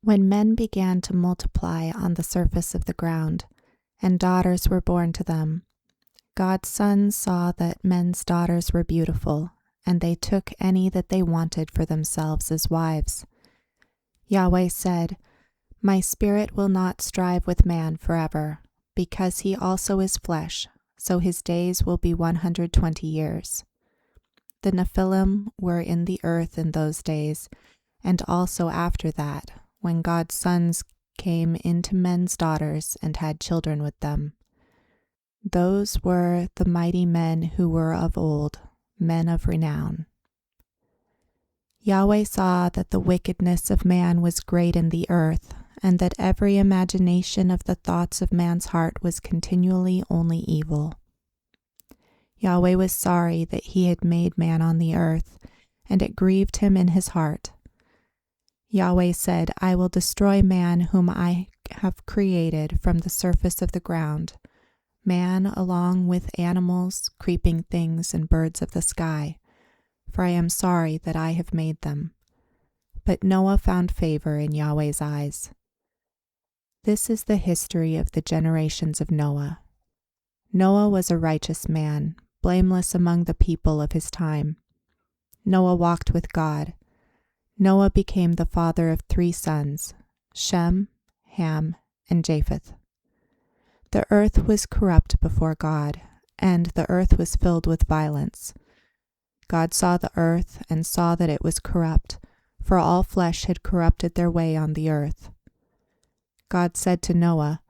When men began to multiply on the surface of the ground, and daughters were born to them, God's sons saw that men's daughters were beautiful, and they took any that they wanted for themselves as wives. Yahweh said, "My spirit will not strive with man forever, because he also is flesh, so his days will be 120 years. The Nephilim were in the earth in those days, and also after that, when God's sons came into men's daughters and had children with them. Those were the mighty men who were of old, men of renown. Yahweh saw that the wickedness of man was great in the earth, and that every imagination of the thoughts of man's heart was continually only evil. Yahweh was sorry that he had made man on the earth, and it grieved him in his heart. Yahweh said, I will destroy man whom I have created from the surface of the ground, man along with animals, creeping things, and birds of the sky, for I am sorry that I have made them. But Noah found favor in Yahweh's eyes. This is the history of the generations of Noah. Noah was a righteous man, blameless among the people of his time. Noah walked with God. Noah became the father of 3 sons, Shem, Ham, and Japheth. The earth was corrupt before God, and the earth was filled with violence. God saw the earth and saw that it was corrupt, for all flesh had corrupted their way on the earth. God said to Noah,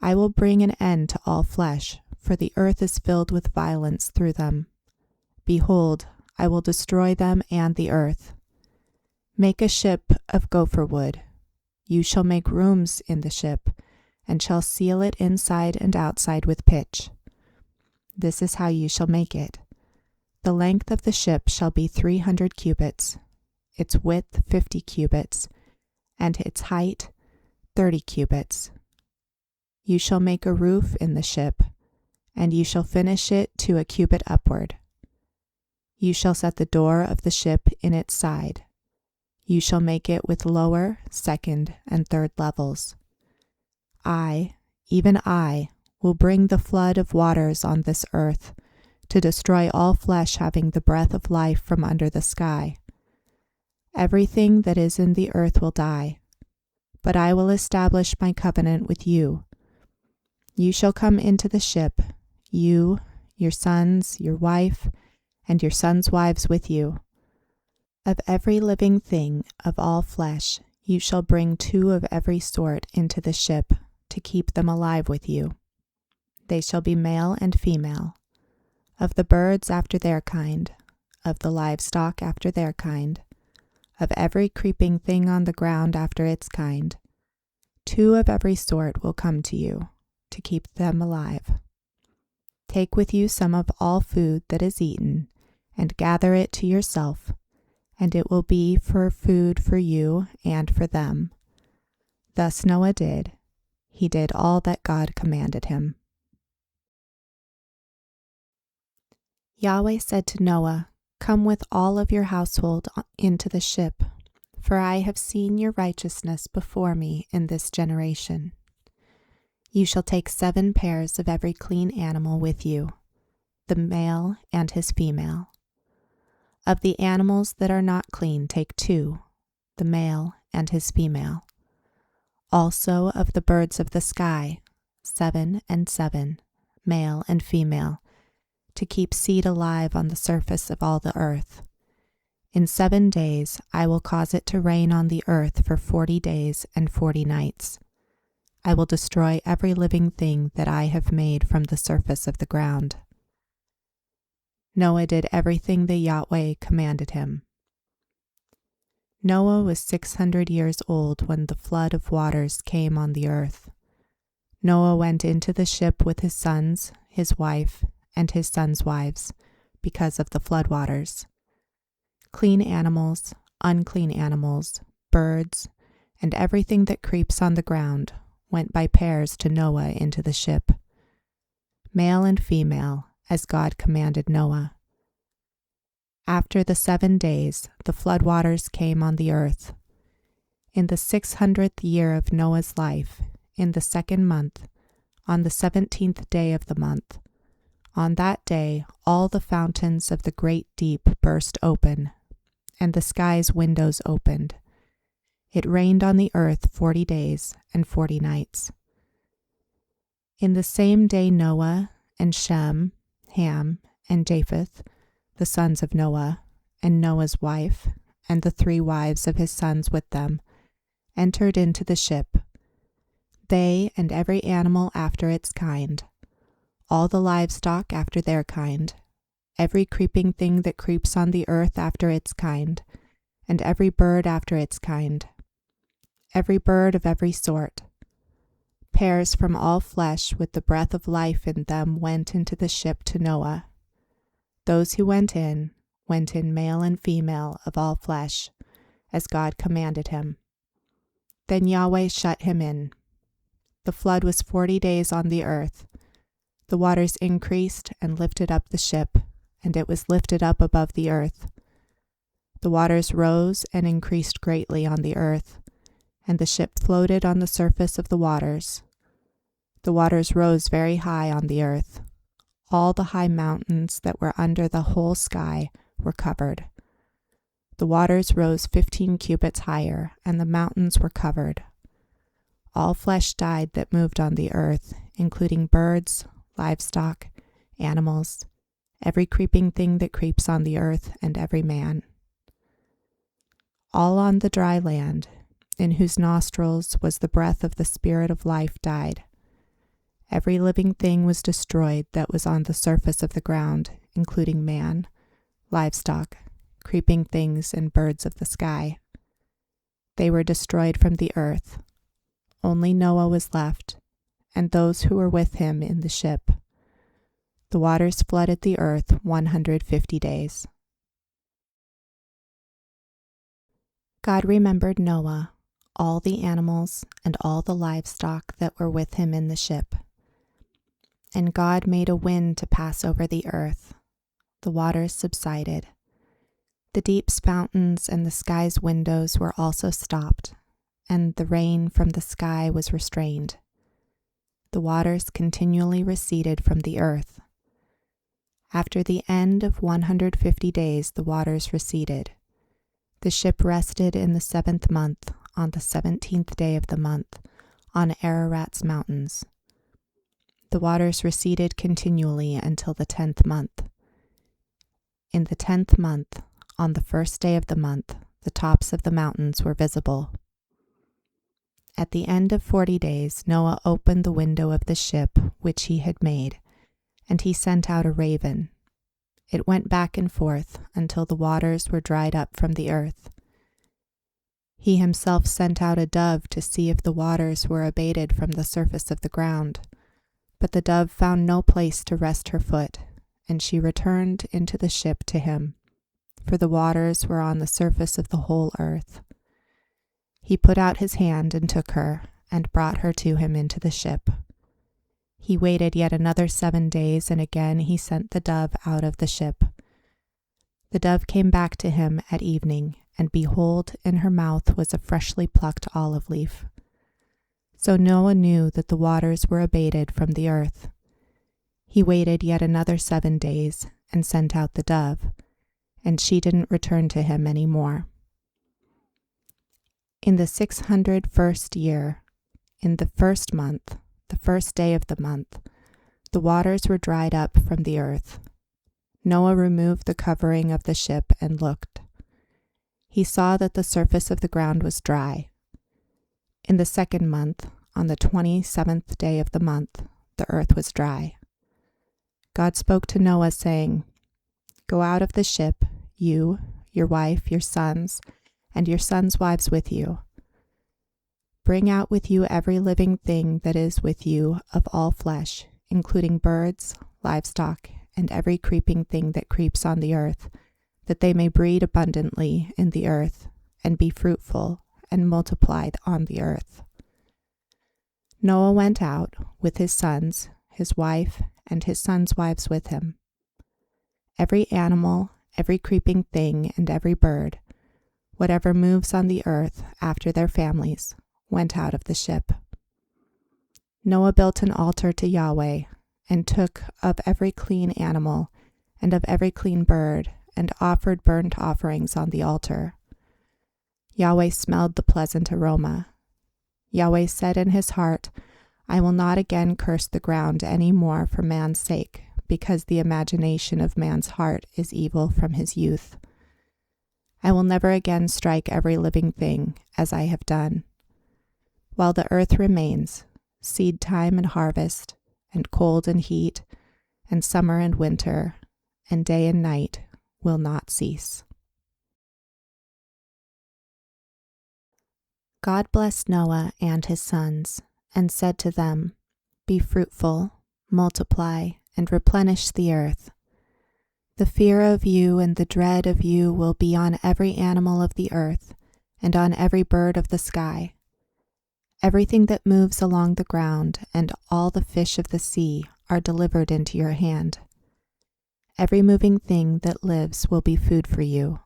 I will bring an end to all flesh, for the earth is filled with violence through them. Behold, I will destroy them and the earth. Make a ship of gopher wood. You shall make rooms in the ship, and shall seal it inside and outside with pitch. This is how you shall make it. The length of the ship shall be 300 cubits, its width 50 cubits, and its height 30 cubits. You shall make a roof in the ship, and you shall finish it to a cubit upward. You shall set the door of the ship in its side. You shall make it with lower, second, and third levels. I, even I, will bring the flood of waters on this earth, to destroy all flesh having the breath of life from under the sky. Everything that is in the earth will die, but I will establish my covenant with you. You shall come into the ship, you, your sons, your wife, and your sons' wives with you. Of every living thing of all flesh, you shall bring 2 of every sort into the ship, to keep them alive with you. They shall be male and female. Of the birds after their kind, of the livestock after their kind, of every creeping thing on the ground after its kind, 2 of every sort will come to you, to keep them alive. Take with you some of all food that is eaten, and gather it to yourself, and it will be for food for you and for them. Thus Noah did. He did all that God commanded him. Yahweh said to Noah, Come with all of your household into the ship, for I have seen your righteousness before me in this generation. You shall take 7 pairs of every clean animal with you, the male and his female. Of the animals that are not clean, take 2, the male and his female. Also of the birds of the sky, 7 and 7, male and female, to keep seed alive on the surface of all the earth. In 7 days I will cause it to rain on the earth for 40 days and 40 nights. I will destroy every living thing that I have made from the surface of the ground. Noah did everything that Yahweh commanded him. Noah was 600 years old when the flood of waters came on the earth. Noah went into the ship with his sons, his wife, and his sons' wives, because of the floodwaters. Clean animals, unclean animals, birds, and everything that creeps on the ground went by pairs to Noah into the ship, male and female, as God commanded Noah. After the 7 days, the floodwaters came on the earth. In the 600th year of Noah's life, in the 2nd month, on the 17th day of the month, on that day all the fountains of the great deep burst open, and the sky's windows opened. It rained on the earth 40 days and 40 nights. In the same day Noah and Shem, Ham, and Japheth, the sons of Noah, and Noah's wife, and the 3 wives of his sons with them, entered into the ship, they and every animal after its kind, all the livestock after their kind, every creeping thing that creeps on the earth after its kind, and every bird after its kind, every bird of every sort. Pairs from all flesh with the breath of life in them went into the ship to Noah. Those who went in male and female of all flesh, as God commanded him. Then Yahweh shut him in. The flood was 40 days on the earth. The waters increased and lifted up the ship, and it was lifted up above the earth. The waters rose and increased greatly on the earth, and the ship floated on the surface of the waters. The waters rose very high on the earth. All the high mountains that were under the whole sky were covered. The waters rose 15 cubits higher, and the mountains were covered. All flesh died that moved on the earth, including birds, livestock, animals, every creeping thing that creeps on the earth, and every man. All on the dry land, in whose nostrils was the breath of the Spirit of life, died. Every living thing was destroyed that was on the surface of the ground, including man, livestock, creeping things, and birds of the sky. They were destroyed from the earth. Only Noah was left, and those who were with him in the ship. The waters flooded the earth 150 days. God remembered Noah, all the animals, and all the livestock that were with him in the ship. And God made a wind to pass over the earth. The waters subsided. The deep's fountains and the sky's windows were also stopped, and the rain from the sky was restrained. The waters continually receded from the earth. After the end of 150 days, the waters receded. The ship rested in the 7th month, on the 17th day of the month, on Ararat's mountains. The waters receded continually until the 10th month. In the 10th month, on the 1st day of the month, the tops of the mountains were visible. At the end of 40 days, Noah opened the window of the ship which he had made, and he sent out a raven. It went back and forth until the waters were dried up from the earth. He himself sent out a dove to see if the waters were abated from the surface of the ground. But the dove found no place to rest her foot, and she returned into the ship to him, for the waters were on the surface of the whole earth. He put out his hand and took her, and brought her to him into the ship. He waited yet another 7 days, and again he sent the dove out of the ship. The dove came back to him at evening, and behold, in her mouth was a freshly plucked olive leaf. So Noah knew that the waters were abated from the earth. He waited yet another 7 days, and sent out the dove, and she didn't return to him any more. In the 601st year, in the 1st month, the 1st day of the month, the waters were dried up from the earth. Noah removed the covering of the ship and looked. He saw that the surface of the ground was dry. In the 2nd month, on the 27th day of the month, the earth was dry. God spoke to Noah, saying, "Go out of the ship, you, your wife, your sons, and your sons' wives with you. Bring out with you every living thing that is with you of all flesh, including birds, livestock, and every creeping thing that creeps on the earth, that they may breed abundantly in the earth, and be fruitful, and multiply on the earth." Noah went out with his sons, his wife, and his sons' wives with him. Every animal, every creeping thing, and every bird, whatever moves on the earth after their families, went out of the ship. Noah built an altar to Yahweh, and took of every clean animal and of every clean bird, and offered burnt offerings on the altar. Yahweh smelled the pleasant aroma. Yahweh said in his heart, I will not again curse the ground any more for man's sake, because the imagination of man's heart is evil from his youth. I will never again strike every living thing, as I have done. While the earth remains, seed time and harvest, and cold and heat, and summer and winter, and day and night will not cease. God blessed Noah and his sons, and said to them, Be fruitful, multiply, and replenish the earth. The fear of you and the dread of you will be on every animal of the earth, and on every bird of the sky. Everything that moves along the ground and all the fish of the sea are delivered into your hand. Every moving thing that lives will be food for you.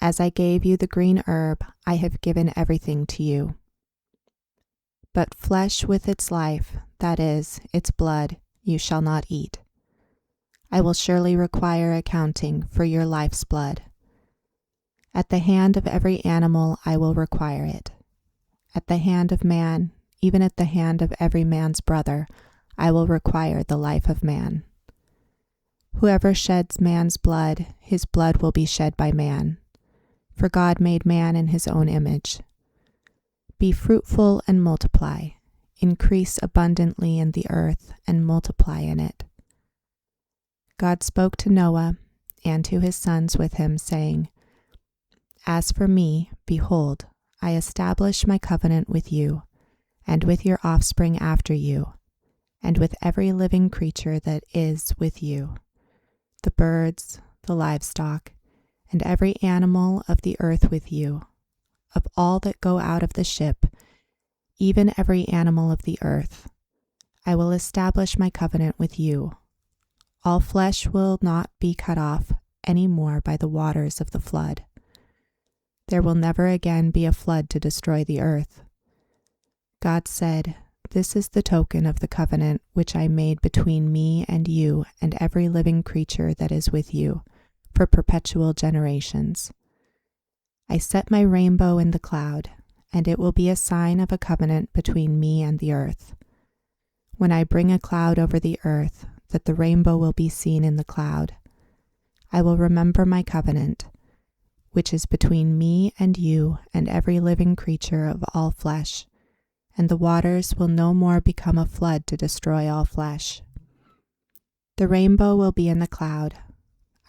As I gave you the green herb, I have given everything to you. But flesh with its life, that is, its blood, you shall not eat. I will surely require accounting for your life's blood. At the hand of every animal I will require it. At the hand of man, even at the hand of every man's brother, I will require the life of man. Whoever sheds man's blood, his blood will be shed by man. For God made man in his own image. Be fruitful and multiply. Increase abundantly in the earth and multiply in it. God spoke to Noah and to his sons with him, saying, As for me, behold, I establish my covenant with you, and with your offspring after you, and with every living creature that is with you, the birds, the livestock, and every animal of the earth with you, of all that go out of the ship, even every animal of the earth. I will establish my covenant with you. All flesh will not be cut off any more by the waters of the flood. There will never again be a flood to destroy the earth. God said, This is the token of the covenant which I made between me and you and every living creature that is with you, for perpetual generations. I set my rainbow in the cloud, and it will be a sign of a covenant between me and the earth. When I bring a cloud over the earth, that the rainbow will be seen in the cloud, I will remember my covenant, which is between me and you and every living creature of all flesh, and the waters will no more become a flood to destroy all flesh. The rainbow will be in the cloud.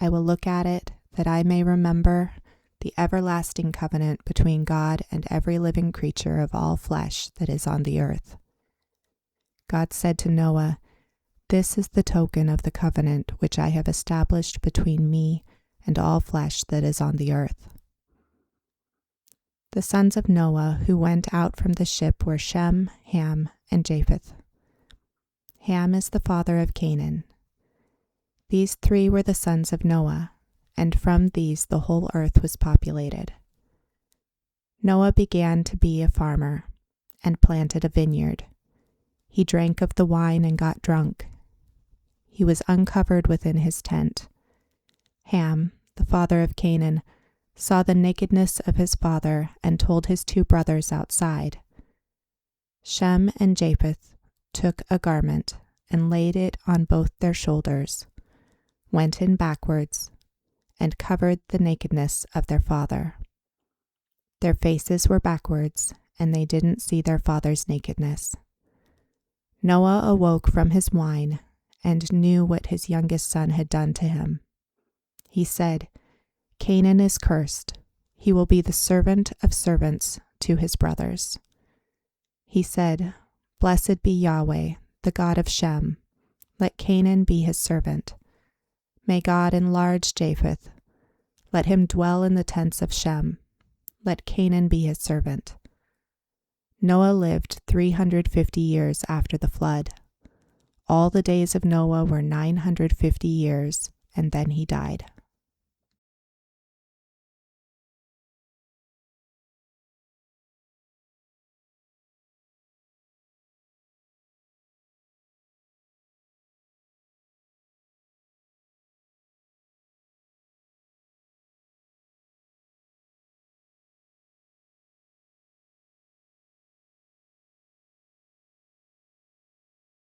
I will look at it, that I may remember the everlasting covenant between God and every living creature of all flesh that is on the earth. God said to Noah, This is the token of the covenant which I have established between me and all flesh that is on the earth. The sons of Noah who went out from the ship were Shem, Ham, and Japheth. Ham is the father of Canaan. These three were the sons of Noah, and from these the whole earth was populated. Noah began to be a farmer, and planted a vineyard. He drank of the wine and got drunk. He was uncovered within his tent. Ham, the father of Canaan, saw the nakedness of his father and told his two brothers outside. Shem and Japheth took a garment and laid it on both their shoulders, went in backwards, and covered the nakedness of their father. Their faces were backwards, and they didn't see their father's nakedness. Noah awoke from his wine and knew what his youngest son had done to him. He said, Canaan is cursed. He will be the servant of servants to his brothers. He said, Blessed be Yahweh, the God of Shem. Let Canaan be his servant. May God enlarge Japheth. Let him dwell in the tents of Shem. Let Canaan be his servant. Noah lived 350 years after the flood. All the days of Noah were 950 years, and then he died.